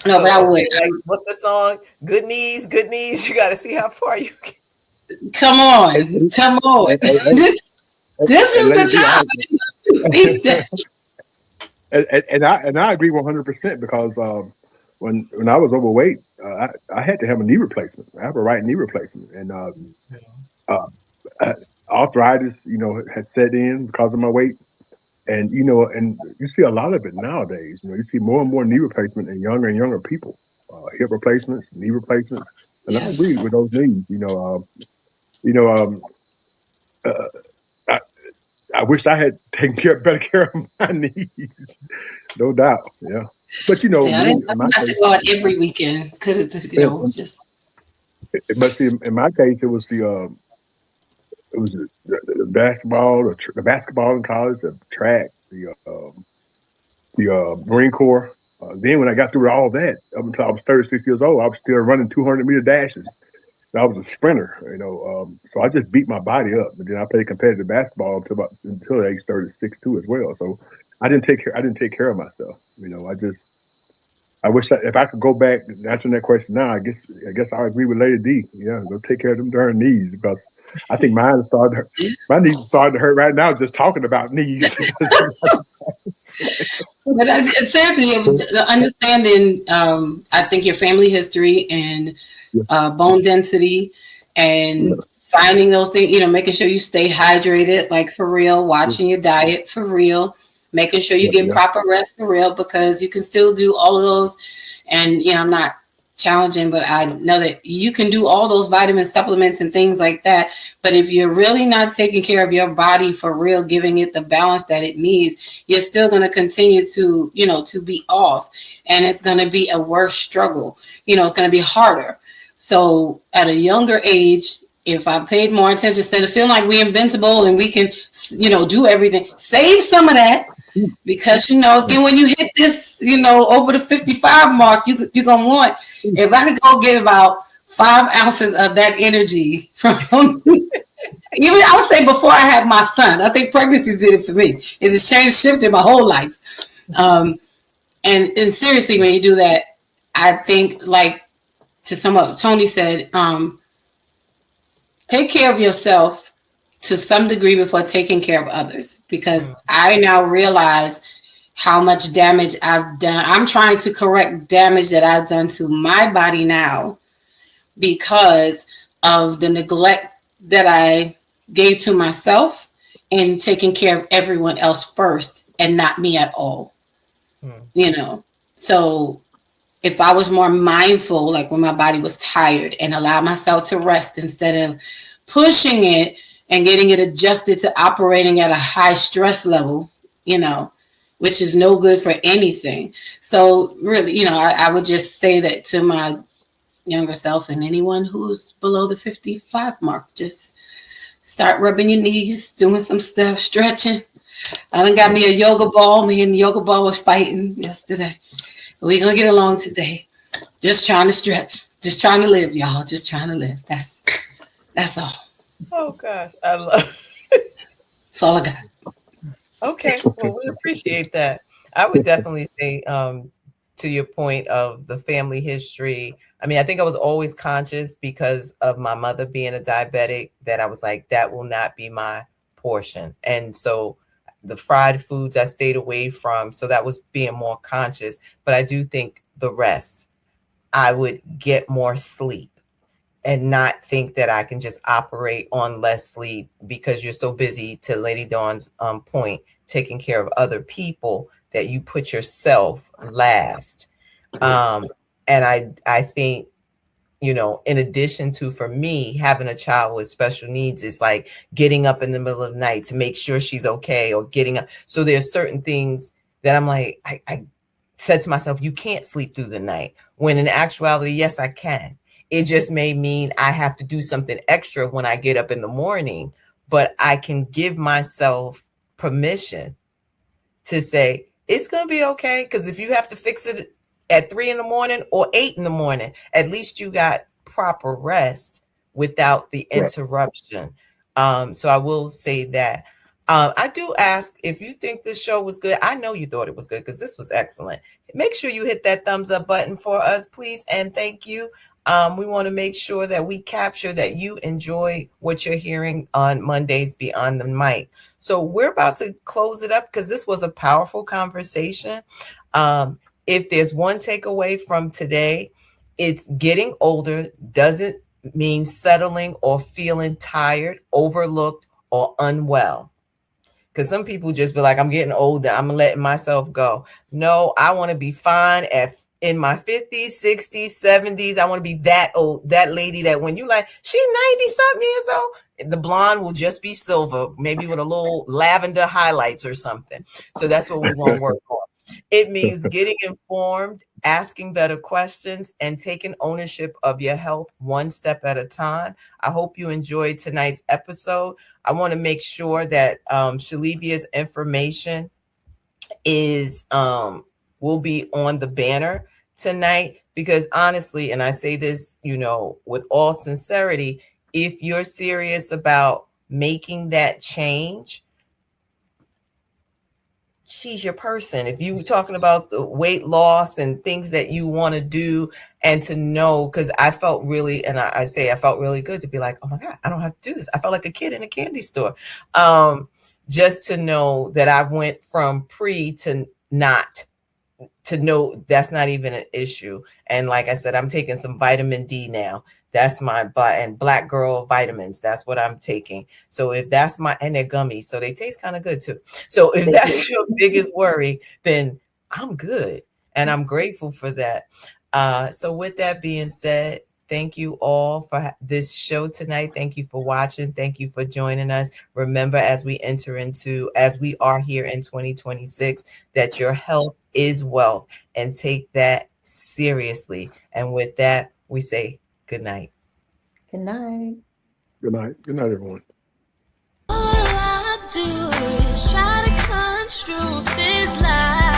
No, but I would. Like, what's the song? Good knees, good knees. You got to see how far you can. Come on. This is the time. And I agree 100%, because when I was overweight, I had to have a knee replacement. I have a right knee replacement, and arthritis, had set in because of my weight. And and you see a lot of it nowadays. You see more and more knee replacement in younger and younger people, hip replacements, knee replacements, and I agree with those needs. I wish I had taken better care of my knees, no doubt. Yeah, but I didn't have to go out every weekend. Could have just, just. But see, in my case, it was the basketball, the basketball in college, the track, the Marine Corps. Then when I got through all that, up until I was 36 years old, I was still running 200-meter dashes. I was a sprinter, so I just beat my body up. And then I played competitive basketball until age 36 too, as well. So I didn't take care of myself. I wish that if I could go back answering that question now, I guess I agree with Lady D. Yeah, go take care of them darn knees, because I think my knees started to hurt right now just talking about knees. But seriously, understanding, I think your family history and bone density and finding those things, making sure you stay hydrated, like for real, watching your diet for real, making sure you get proper rest for real, because you can still do all of those. And, I'm not challenging, but I know that you can do all those vitamin supplements and things like that. But if you're really not taking care of your body for real, giving it the balance that it needs, you're still going to continue to, to be off, and it's going to be a worse struggle. It's going to be harder. So at a younger age, if I paid more attention, instead of feeling like we're invincible and we can, do everything, save some of that. Because, again, when you hit this, over the 55 mark, you're going to want, if I could go get about 5 ounces of that energy from, even I would say before I had my son, I think pregnancy did it for me. It just shifted my whole life. And seriously, when you do that, I think, like to sum up, Tony said, take care of yourself to some degree before taking care of others, because I now realize how much damage I've done. I'm trying to correct damage that I've done to my body now because of the neglect that I gave to myself and taking care of everyone else first and not me at all. So if I was more mindful, like when my body was tired, and allow myself to rest instead of pushing it and getting it adjusted to operating at a high stress level, which is no good for anything. So really, I would just say that to my younger self and anyone who's below the 55 mark, just start rubbing your knees, doing some stuff, stretching. I done got me a yoga ball. Me and the yoga ball was fighting yesterday. We're going to get along today. Just trying to stretch. Just trying to live, y'all. Just trying to live. That's all. Oh, gosh. I love it. That's all I got. Okay. Well, we appreciate that. I would definitely say, to your point of the family history, I mean, I think I was always conscious because of my mother being a diabetic that I was like, that will not be my portion. And so the fried foods I stayed away from. So that was being more conscious. But I do think the rest, I would get more sleep and not think that I can just operate on less sleep because you're so busy, to Lady Dawn's point, taking care of other people that you put yourself last. And I think, in addition to, for me, having a child with special needs is like getting up in the middle of the night to make sure she's okay, or getting up. So there's certain things that I'm like, I said to myself, you can't sleep through the night, when in actuality, yes, I can. It just may mean I have to do something extra when I get up in the morning, but I can give myself permission to say, it's going to be okay. Because if you have to fix it at 3 a.m. or 8 a.m, at least you got proper rest without the interruption. So I will say that. I do ask, if you think this show was good, I know you thought it was good because this was excellent. Make sure you hit that thumbs up button for us, please. And thank you. We want to make sure that we capture that you enjoy what you're hearing on Mondays Beyond the Mic. So we're about to close it up because this was a powerful conversation. If there's one takeaway from today, it's getting older doesn't mean settling or feeling tired, overlooked, or unwell. Because some people just be like, I'm getting older, I'm letting myself go. No, I want to be fine in my 50s, 60s, 70s. I want to be that old, that lady that when you like, she 90 something years old, the blonde will just be silver, maybe with a little lavender highlights or something. So that's what we want to work on. It means getting informed, asking better questions, and taking ownership of your health one step at a time. I hope you enjoyed tonight's episode. I want to make sure that Shelevia's information is will be on the banner tonight, because honestly, and I say this, with all sincerity, if you're serious about making that change, she's your person. If you were talking about the weight loss and things that you want to do, and to know, because I felt really, and I felt really good to be like, oh my God, I don't have to do this. I felt like a kid in a candy store. Just to know that I went from pre to not, to know that's not even an issue. And like I said, I'm taking some vitamin D now. That's my and black girl vitamins. That's what I'm taking. So if that's and they're gummies, so they taste kind of good too. So if that's your biggest worry, then I'm good. And I'm grateful for that. So with that being said, thank you all for this show tonight. Thank you for watching. Thank you for joining us. Remember, as we are here in 2026, that your health is wealth, and take that seriously. And with that, we say Good night. Good night. Good night. Good night, everyone. All I do is try to construe this life.